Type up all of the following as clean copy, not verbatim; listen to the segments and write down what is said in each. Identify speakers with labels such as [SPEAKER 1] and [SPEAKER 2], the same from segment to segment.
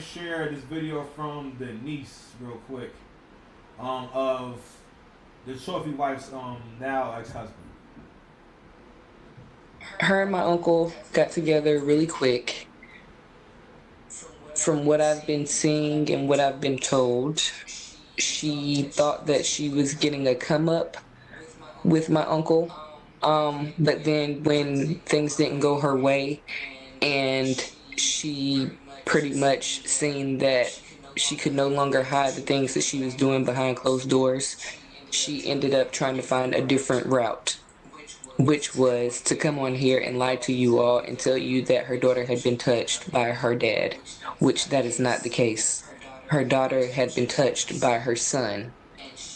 [SPEAKER 1] Share this video from the niece real quick, of the trophy wife's now ex-husband.
[SPEAKER 2] Her and my uncle got together really quick. From what I've been seeing and what I've been told, she thought that she was getting a come up with my uncle. But then when things didn't go her way and she pretty much seen that she could no longer hide the things that she was doing behind closed doors, she ended up trying to find a different route, which was to come on here and lie to you all and tell you that her daughter had been touched by her dad, which that is not the case. Her daughter had been touched by her son,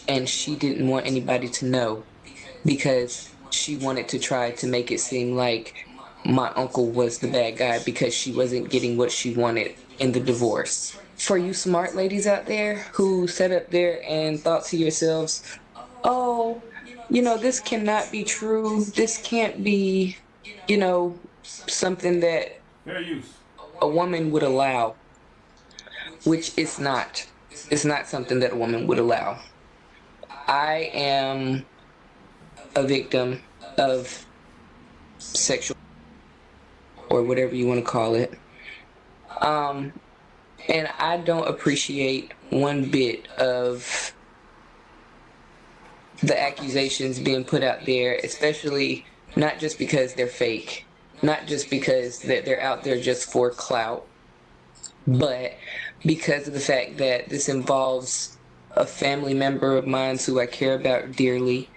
[SPEAKER 2] and she didn't want anybody to know because she wanted to try to make it seem like my uncle was the bad guy because she wasn't getting what she wanted in the divorce. For you smart ladies out there who sat up there and thought to yourselves, oh, this cannot be true. This can't be, something that
[SPEAKER 1] Fair use.
[SPEAKER 2] a woman would allow, which it's not. It's not something that a woman would allow. I am a victim of sexual or whatever you want to call it. And I don't appreciate one bit of the accusations being put out there, especially not just because they're fake, not just because that they're out there just for clout, but because of the fact that this involves a family member of mine who I care about dearly.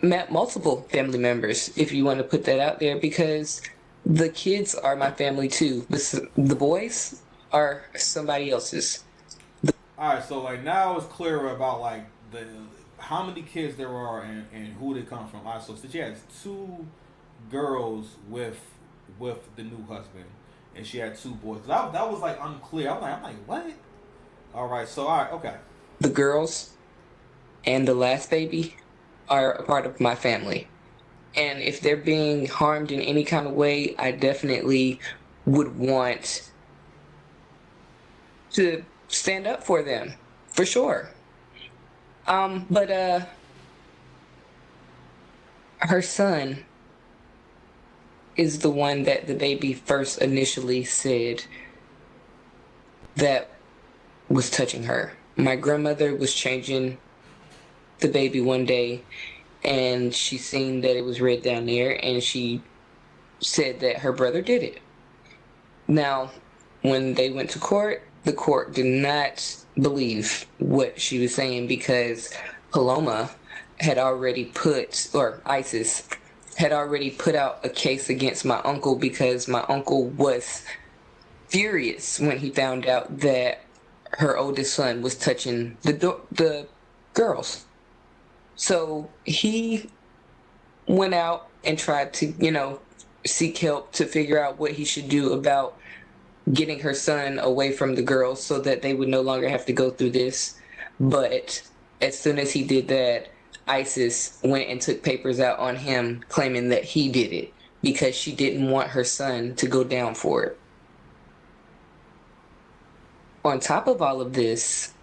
[SPEAKER 2] Multiple family members, if you want to put that out there, because the kids are my family too. The boys are somebody else's.
[SPEAKER 1] All right, so like now it's clearer about like the how many kids there are and who they come from. All right, so she has two girls with the new husband, and she had two boys. That was like unclear. I'm like what? All right, so all right, okay.
[SPEAKER 2] The girls and the last baby are a part of my family. And if they're being harmed in any kind of way, I definitely would want to stand up for them, for sure. But her son is the one that the baby first initially said that was touching her. My grandmother was changing the baby one day, and she seen that it was red down there, and she said that her brother did it. Now, when they went to court, the court did not believe what she was saying because Paloma had already or ISIS had already put out a case against my uncle because my uncle was furious when he found out that her oldest son was touching the girls. So he went out and tried to, seek help to figure out what he should do about getting her son away from the girls so that they would no longer have to go through this. But as soon as he did that, ISIS went and took papers out on him claiming that he did it because she didn't want her son to go down for it. On top of all of this,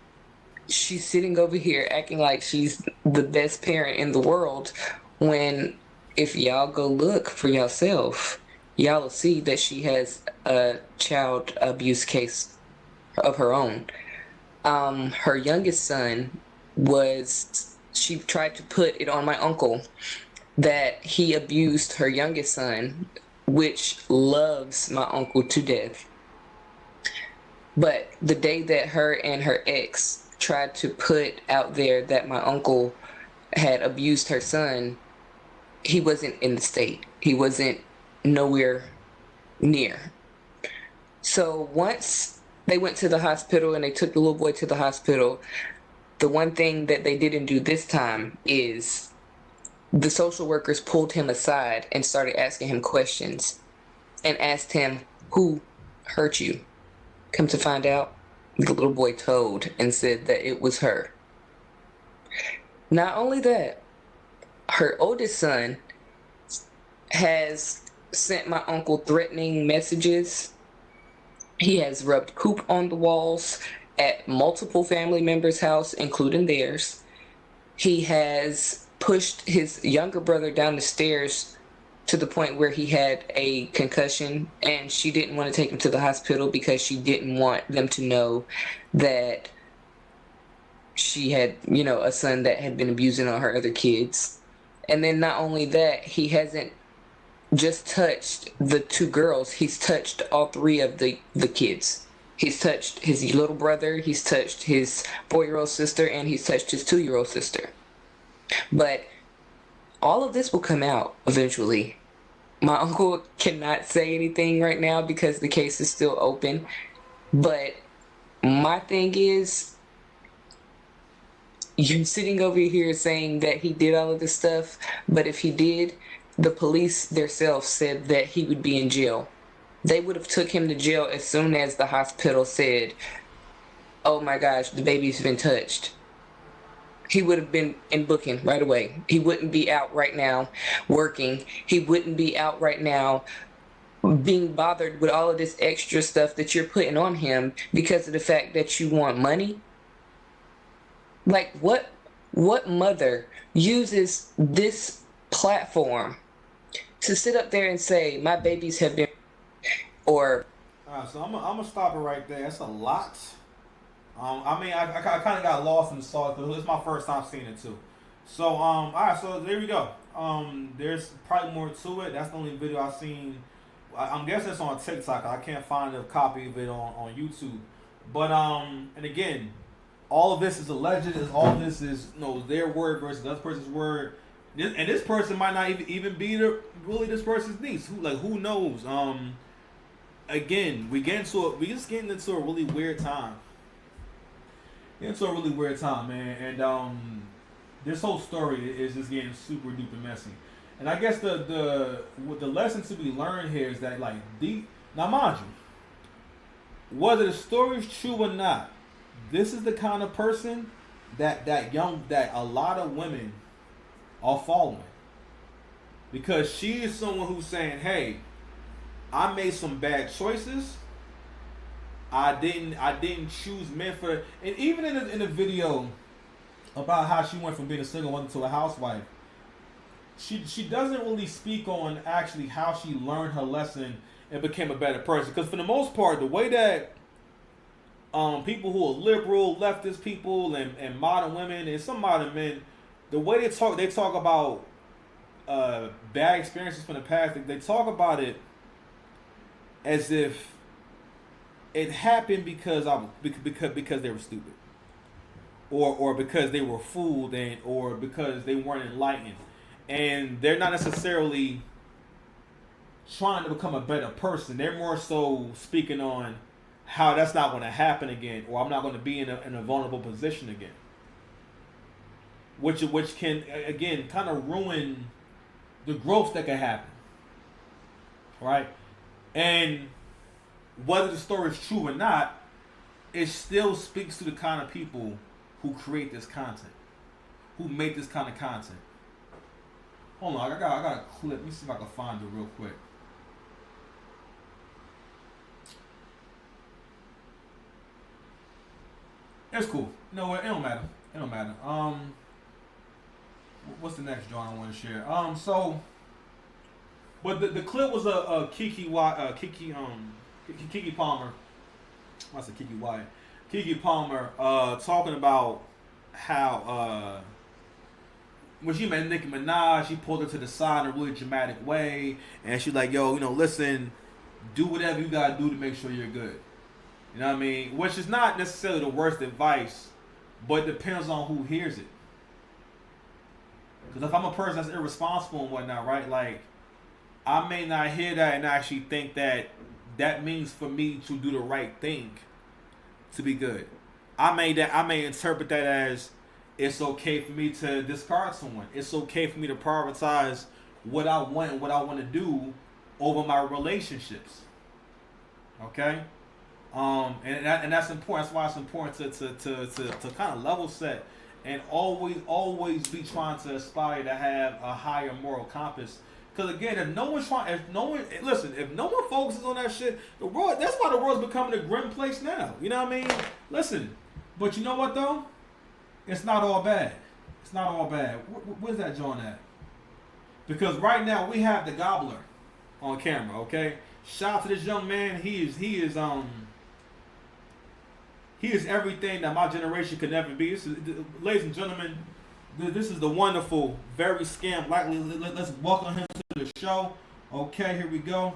[SPEAKER 2] she's sitting over here acting like she's the best parent in the world when if y'all go look for yourself, y'all will see that she has a child abuse case of her own. Her youngest son she tried to put it on my uncle that he abused her youngest son, which loves my uncle to death. But the day that her and her ex tried to put out there that my uncle had abused her son, he wasn't in the state. He wasn't nowhere near. So once they went to the hospital and they took the little boy to the hospital, the one thing that they didn't do this time is the social workers pulled him aside and started asking him questions and asked him, who hurt you? Come to find out, the little boy told and said that it was her. Not only that, her oldest son has sent my uncle threatening messages He has rubbed poop on the walls at multiple family members' house, including theirs. He has pushed his younger brother down the stairs to the point where he had a concussion, and she didn't want to take him to the hospital because she didn't want them to know that she had, a son that had been abusing all her other kids. And then not only that, he hasn't just touched the two girls, he's touched all three of the kids. He's touched his little brother, he's touched his 4-year-old sister, and he's touched his 2-year-old sister. But all of this will come out eventually. My uncle cannot say anything right now because the case is still open. But my thing is, you're sitting over here saying that he did all of this stuff, but if he did, the police themselves said that he would be in jail. They would have took him to jail as soon as the hospital said, "Oh my gosh, the baby's been touched." He would have been in booking right away. He wouldn't be out right now working. He wouldn't be out right now being bothered with all of this extra stuff that you're putting on him because of the fact that you want money. Like, what mother uses this platform to sit up there and say, my babies have been, or
[SPEAKER 1] All right, so I'm gonna stop it right there. That's a lot. I mean, I kind of got lost in the sauce because it's my first time seeing it too. So, all right, so there we go. There's probably more to it. That's the only video I've seen. I'm guessing it's on TikTok. I can't find a copy of it on YouTube. But and again, all of this is alleged. All of this is their word versus the other person's word. And this person might not even be really this person's niece. Who knows? Again, we just getting into a really weird time. Into a really weird time, man. And this whole story is just getting super duper messy. And I guess the lesson to be learned here is that now mind you, whether the story is true or not, this is the kind of person that a lot of women are following. Because she is someone who's saying, hey, I made some bad choices. I didn't choose men for, and even in the video about how she went from being a single mother to a housewife, she doesn't really speak on actually how she learned her lesson and became a better person. Because for the most part, the way that people who are liberal, leftist people, and modern women and some modern men, the way they talk about bad experiences from the past, they talk about it as if it happened because they were stupid, or because they were fooled, or because they weren't enlightened, and they're not necessarily trying to become a better person. They're more so speaking on how that's not going to happen again, or I'm not going to be in a vulnerable position again, which can again kind of ruin the growth that can happen, right? And whether the story is true or not, it still speaks to the kind of people who create this content, who make this kind of content. Hold on, I got a clip. Let me see if I can find it real quick. It's cool. You know what? It don't matter. It don't matter. What's the next drawing I want to share? But the clip was a Keke Palmer. I said Keke Wyatt. Keke Palmer talking about how when she met Nicki Minaj, she pulled her to the side in a really dramatic way, and she's like, "Yo, listen, do whatever you gotta do to make sure you're good." You know what I mean? Which is not necessarily the worst advice, but it depends on who hears it. Because if I'm a person that's irresponsible and whatnot, right? Like, I may not hear that and actually think that means for me to do the right thing to be good. I may interpret that as it's okay for me to discard someone. It's okay for me to prioritize what I want and what I want to do over my relationships. Okay? And that's important. That's why it's important to kind of level set and always be trying to aspire to have a higher moral compass. Because again, if no one focuses on that shit, the world. That's why the world's becoming a grim place now. You know what I mean? Listen, but you know what though? It's not all bad. It's not all bad. Where's that joint at? Because right now we have the Gobbler on camera. Okay, shout out to this young man. He is everything that my generation could never be. Ladies and gentlemen, this is the wonderful, very scam likely. Let's welcome him to the show. Okay, here we go.